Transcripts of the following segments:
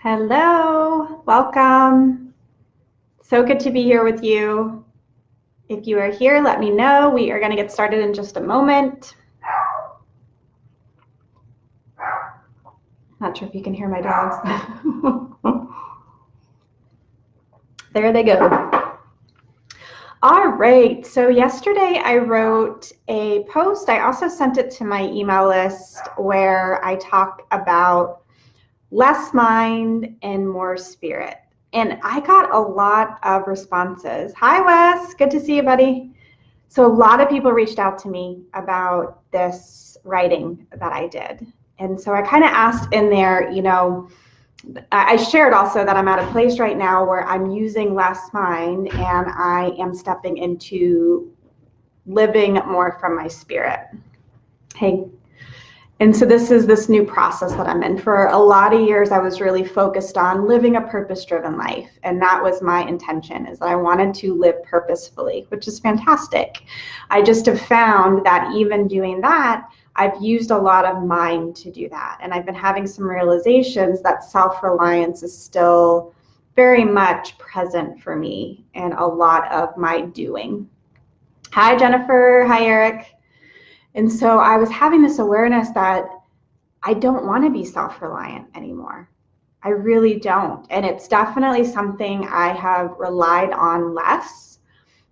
Hello, welcome. So good to be here with you. If you are here, let me know. We are going to get started in just a moment. Not sure if you can hear my dogs. There they go. All right, so yesterday I wrote a post. I also sent it to my email list where I talk about less mind and more spirit. And I got a lot of responses. Hi, Wes. Good to see you, buddy. So a lot of people reached out to me about this writing that I did. And so I kind of asked in there, I shared also that I'm at a place right now where I'm using less mind and I am stepping into living more from my spirit. Hey. And so this is this new process that I'm in. For a lot of years, I was really focused on living a purpose-driven life. And that was my intention, is that I wanted to live purposefully, which is fantastic. I just have found that even doing that, I've used a lot of mind to do that. And I've been having some realizations that self-reliance is still very much present for me in a lot of my doing. Hi, Jennifer. Hi, Eric. And so I was having this awareness that I don't want to be self-reliant anymore. I really don't. And it's definitely something I have relied on less,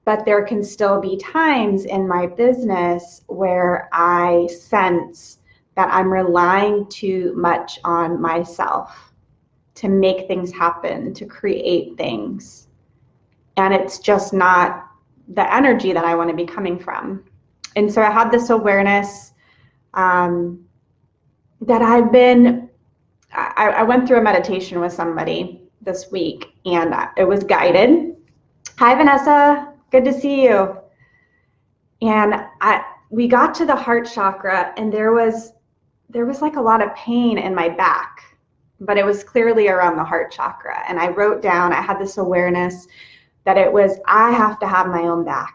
but there can still be times in my business where I sense that I'm relying too much on myself to make things happen, to create things. And it's just not the energy that I want to be coming from. And so I had this awareness that I went through a meditation with somebody this week, and it was guided. Hi, Vanessa. Good to see you. And we got to the heart chakra, and there was like a lot of pain in my back, but it was clearly around the heart chakra. And I wrote down, I had this awareness that I have to have my own back.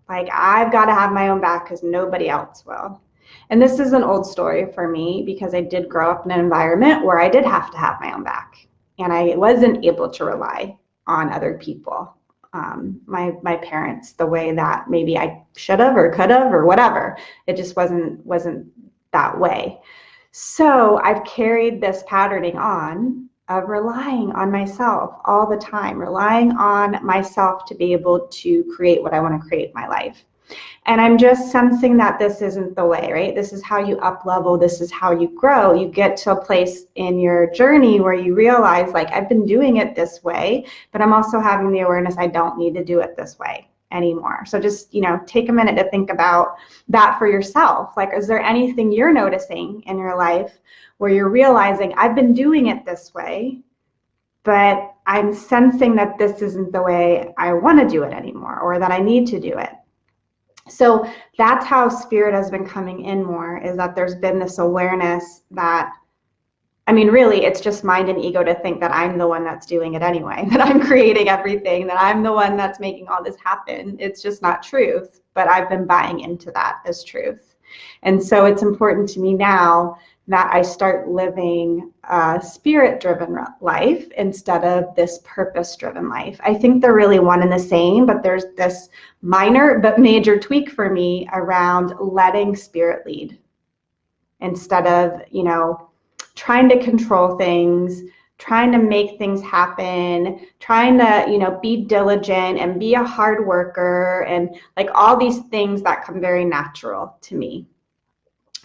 Like, I've got to have my own back because nobody else will. And this is an old story for me because I did grow up in an environment where I did have to have my own back. And I wasn't able to rely on other people, my parents, the way that maybe I should have or could have or whatever. It just wasn't that way. So I've carried this patterning on of relying on myself all the time, relying on myself to be able to create what I want to create in my life. And I'm just sensing that this isn't the way, right? This is how you up level. This is how you grow. You get to a place in your journey where you realize, like, I've been doing it this way, but I'm also having the awareness I don't need to do it this way anymore. So just, take a minute to think about that for yourself. Like, is there anything you're noticing in your life where you're realizing I've been doing it this way, but I'm sensing that this isn't the way I want to do it anymore, or that I need to do it? So that's how spirit has been coming in more, is that there's been this awareness that, really, it's just mind and ego to think that I'm the one that's doing it anyway, that I'm creating everything, that I'm the one that's making all this happen. It's just not truth, but I've been buying into that as truth. And so it's important to me now that I start living a spirit-driven life instead of this purpose-driven life. I think they're really one and the same, but there's this minor but major tweak for me around letting spirit lead instead of, trying to control things, trying to make things happen, trying to, be diligent and be a hard worker, and like all these things that come very natural to me.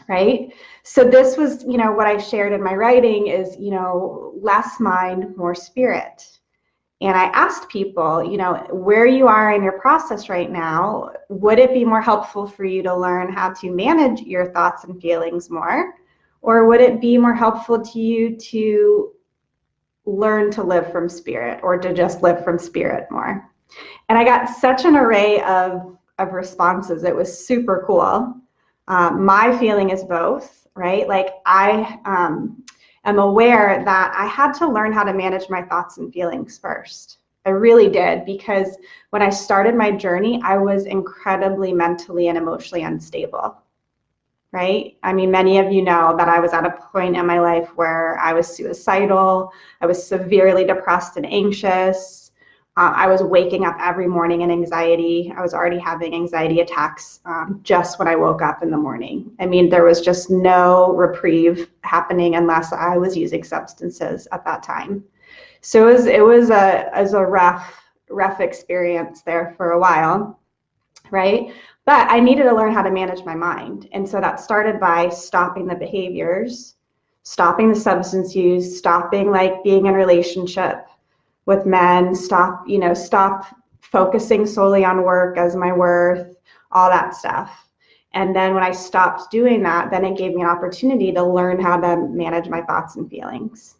Right? So this was, what I shared in my writing is, less mind, more spirit. And I asked people, where you are in your process right now, would it be more helpful for you to learn how to manage your thoughts and feelings more? Or would it be more helpful to you to learn to live from spirit, or to just live from spirit more? And I got such an array of responses. It was super cool. My feeling is both, right? Like, I am aware that I had to learn how to manage my thoughts and feelings first. I really did, because when I started my journey, I was incredibly mentally and emotionally unstable. right? I mean, many of you know that I was at a point in my life where I was suicidal, I was severely depressed and anxious. I was waking up every morning in anxiety. I was already having anxiety attacks just when I woke up in the morning. I mean, there was just no reprieve happening unless I was using substances at that time. So it was a rough experience there for a while, right? But I needed to learn how to manage my mind. And so that started by stopping the behaviors, stopping the substance use, stopping like being in relationship with men, stop focusing solely on work as my worth, all that stuff. And then when I stopped doing that, then it gave me an opportunity to learn how to manage my thoughts and feelings.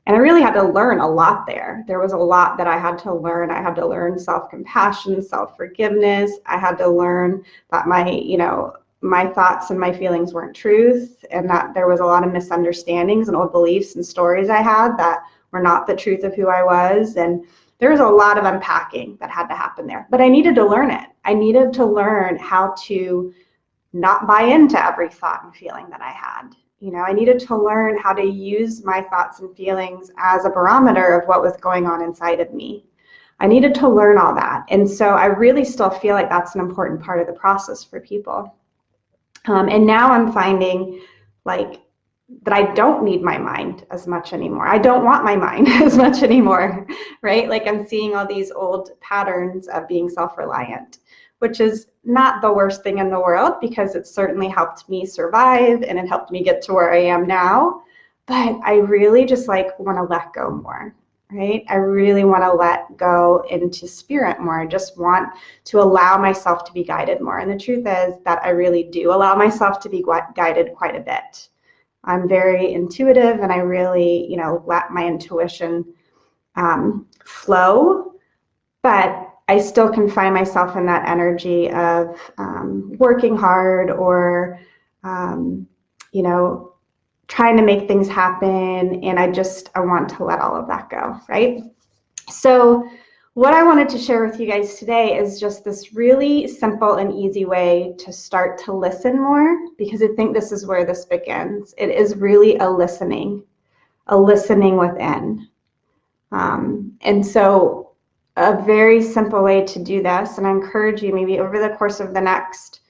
And I really had to learn a lot there. There was a lot that I had to learn. I had to learn self-compassion, self-forgiveness. I had to learn that my thoughts and my feelings weren't truth, and that there was a lot of misunderstandings and old beliefs and stories I had that were not the truth of who I was. And there was a lot of unpacking that had to happen there. But I needed to learn it. I needed to learn how to not buy into every thought and feeling that I had. I needed to learn how to use my thoughts and feelings as a barometer of what was going on inside of me. I needed to learn all that. And so I really still feel like that's an important part of the process for people. And now I'm finding like that I don't need my mind as much anymore. I don't want my mind as much anymore, right? Like I'm seeing all these old patterns of being self-reliant, which is not the worst thing in the world because it certainly helped me survive and it helped me get to where I am now. But I really just like want to let go more, right? I really want to let go into spirit more. I just want to allow myself to be guided more. And the truth is that I really do allow myself to be guided quite a bit. I'm very intuitive and I really, let my intuition flow, but I still can find myself in that energy of working hard or, trying to make things happen. And I want to let all of that go, right? So what I wanted to share with you guys today is just this really simple and easy way to start to listen more, because I think this is where this begins. It is really a listening within. And so a very simple way to do this, and I encourage you maybe over the course of the next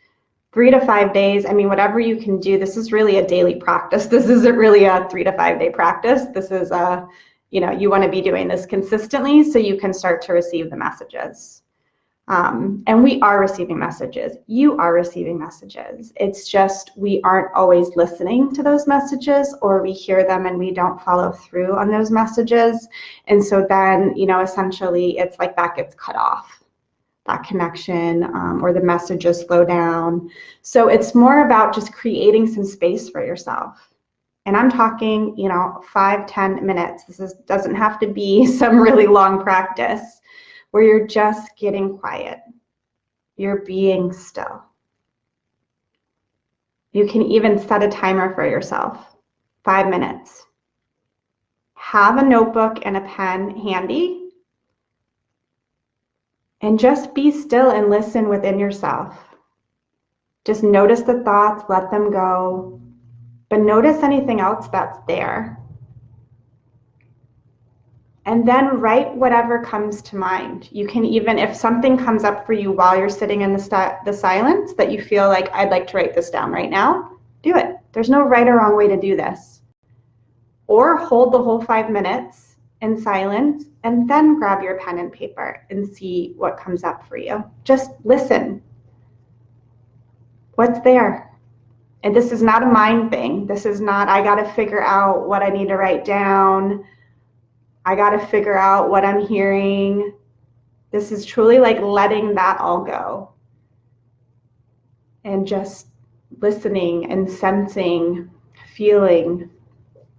3 to 5 days, whatever you can do, this is really a daily practice. This isn't really a 3 to 5 day practice. This is you want to be doing this consistently so you can start to receive the messages. And we are receiving messages. You are receiving messages. It's just we aren't always listening to those messages, or we hear them and we don't follow through on those messages. And so then, essentially it's like that gets cut off, that connection, or the messages slow down. So it's more about just creating some space for yourself. And I'm talking, 5-10 minutes. Doesn't have to be some really long practice where you're just getting quiet. You're being still. You can even set a timer for yourself, 5 minutes. Have a notebook and a pen handy and just be still and listen within yourself. Just notice the thoughts, let them go. But notice anything else that's there. And then write whatever comes to mind. You can even, if something comes up for you while you're sitting in the silence that you feel like, I'd like to write this down right now, do it. There's no right or wrong way to do this. Or hold the whole 5 minutes in silence and then grab your pen and paper and see what comes up for you. Just listen. What's there? And this is not a mind thing. This is not, I got to figure out what I need to write down. I got to figure out what I'm hearing. This is truly like letting that all go and just listening and sensing, feeling,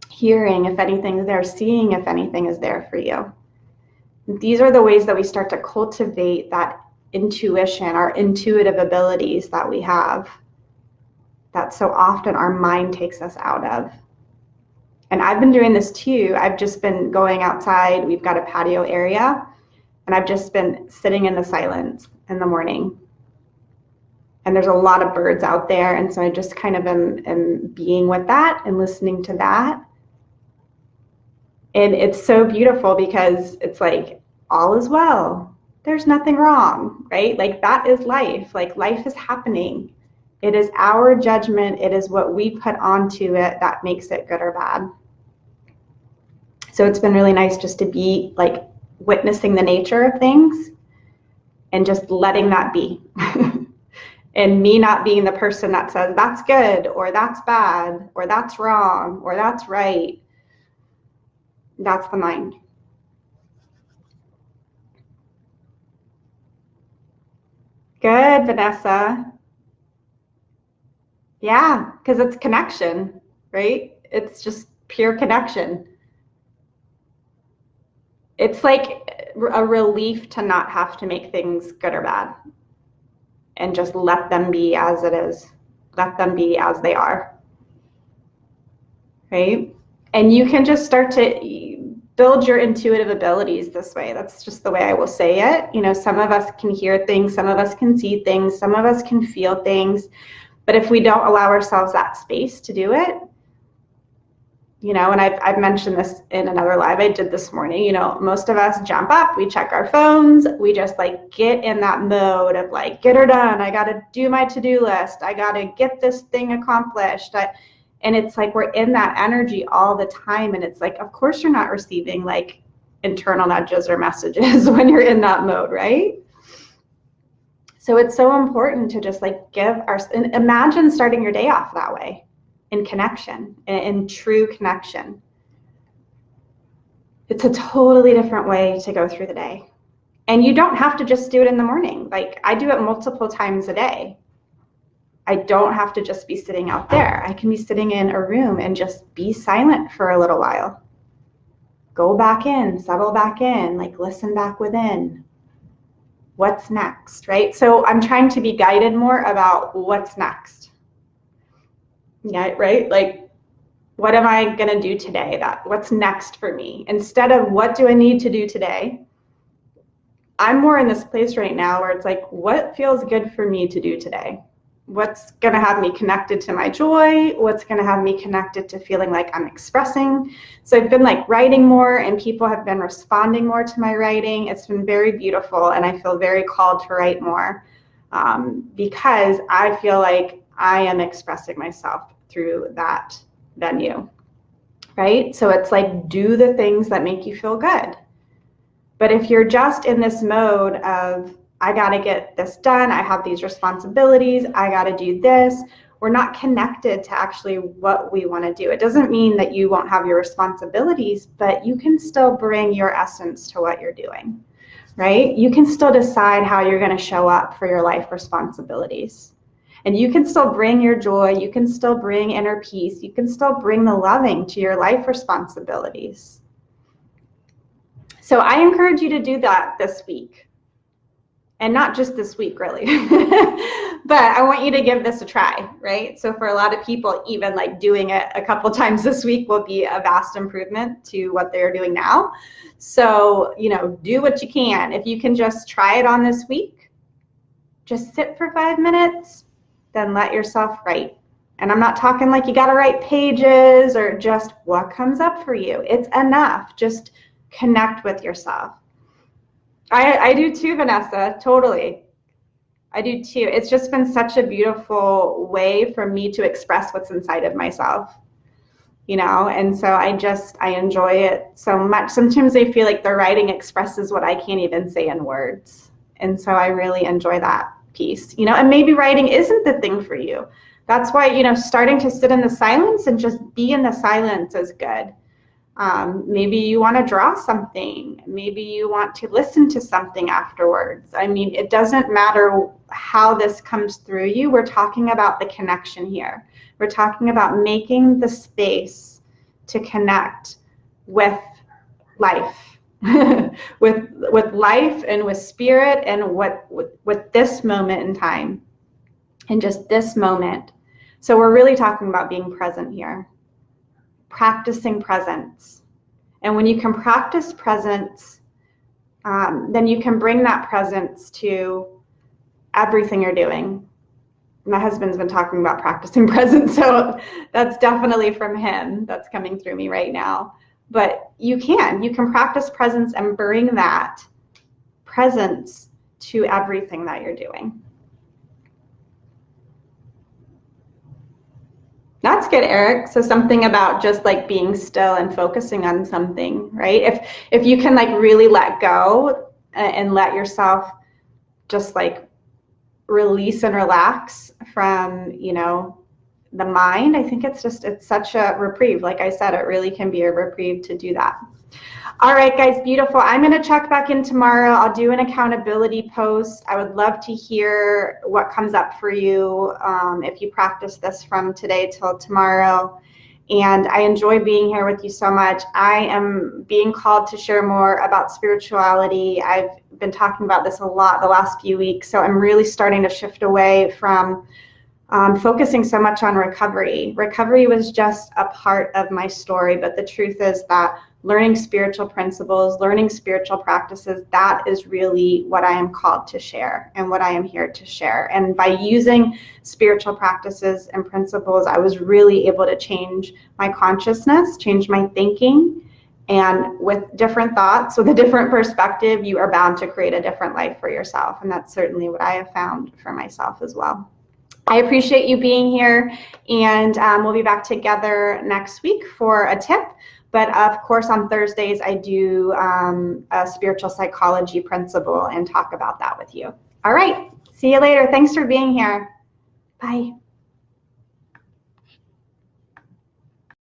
hearing if anything's there, seeing if anything is there for you. These are the ways that we start to cultivate that intuition, our intuitive abilities that we have, that so often our mind takes us out of. And I've been doing this too. I've just been going outside. We've got a patio area, and I've just been sitting in the silence in the morning And there's a lot of birds out there. And so I just kind of am being with that and listening to that. And it's so beautiful because it's like, all is well. There's nothing wrong, right? Like that is life. Like life is happening. It is our judgment. It is what we put onto it that makes it good or bad. So it's been really nice just to be like witnessing the nature of things and just letting that be. And me not being the person that says that's good or that's bad or that's wrong or that's right. That's the mind. Good, Vanessa. Yeah, because it's connection, right? It's just pure connection. It's like a relief to not have to make things good or bad and just let them be as it is. Let them be as they are, right? And you can just start to build your intuitive abilities this way. That's just the way I will say it. You know, some of us can hear things, some of us can see things, some of us can feel things. But if we don't allow ourselves that space to do it, you know, and I've mentioned this in another live I did this morning, you know, most of us jump up, we check our phones, we just like get in that mode of like, get her done. I got to do my to-do list. I got to get this thing accomplished. And it's like we're in that energy all the time. And it's like, of course, you're not receiving like internal nudges or messages when you're in that mode, right? So it's so important to just like imagine starting your day off that way. In connection, in true connection. It's a totally different way to go through the day. And you don't have to just do it in the morning. Like I do it multiple times a day. I don't have to just be sitting out there. I can be sitting in a room and just be silent for a little while. Go back in, settle back in, like listen back within. What's next, right? So I'm trying to be guided more about what's next. Yeah, right? Like, what am I going to do today? What's next for me? Instead of what do I need to do today? I'm more in this place right now where it's like, what feels good for me to do today? What's going to have me connected to my joy? What's going to have me connected to feeling like I'm expressing? So I've been like writing more and people have been responding more to my writing. It's been very beautiful and I feel very called to write more because I feel like I am expressing myself through that venue, right? So it's like, do the things that make you feel good. But if you're just in this mode of, I got to get this done, I have these responsibilities, I got to do this, we're not connected to actually what we want to do. It doesn't mean that you won't have your responsibilities, but you can still bring your essence to what you're doing, right? You can still decide how you're going to show up for your life responsibilities. And you can still bring your joy, you can still bring inner peace, you can still bring the loving to your life responsibilities. So I encourage you to do that this week. And not just this week, really. But I want you to give this a try, right? So for a lot of people, even like doing it a couple times this week will be a vast improvement to what they're doing now. So, you know, do what you can. If you can just try it on this week, just sit for 5 minutes, then let yourself write. And I'm not talking like you got to write pages or just what comes up for you. It's enough. Just connect with yourself. I do too, Vanessa, totally. I do too. It's just been such a beautiful way for me to express what's inside of myself, you know, and so I enjoy it so much. Sometimes I feel like the writing expresses what I can't even say in words. And so I really enjoy that piece, you know, and maybe writing isn't the thing for you. That's why, you know, starting to sit in the silence and just be in the silence is good. Maybe you want to draw something. Maybe you want to listen to something afterwards. I mean, it doesn't matter how this comes through you. We're talking about the connection here. We're talking about making the space to connect with life. with life and with spirit and with this moment in time and just this moment. So we're really talking about being present here, practicing presence. And when you can practice presence, then you can bring that presence to everything you're doing. my husband's been talking about practicing presence, so that's definitely from him that's coming through me right now. But you can practice presence and bring that presence to everything that you're doing. That's good, Eric. So something about just like being still and focusing on something, right? If you can like really let go and let yourself just like release and relax from, you know, the mind, I think it's such a reprieve. Like I said, it really can be a reprieve to do that. All right, guys, beautiful. I'm going to check back in tomorrow. I'll do an accountability post. I would love to hear what comes up for you if you practice this from today till tomorrow. And I enjoy being here with you so much. I am being called to share more about spirituality. I've been talking about this a lot the last few weeks, so I'm really starting to shift away from focusing so much on recovery. Recovery was just a part of my story, but the truth is that learning spiritual principles, learning spiritual practices, that is really what I am called to share and what I am here to share. And by using spiritual practices and principles, I was really able to change my consciousness, change my thinking. And with different thoughts, with a different perspective, you are bound to create a different life for yourself. And that's certainly what I have found for myself as well. I appreciate you being here, and we'll be back together next week for a tip. But of course, on Thursdays, I do a spiritual psychology principle and talk about that with you. All right, see you later. Thanks for being here. Bye.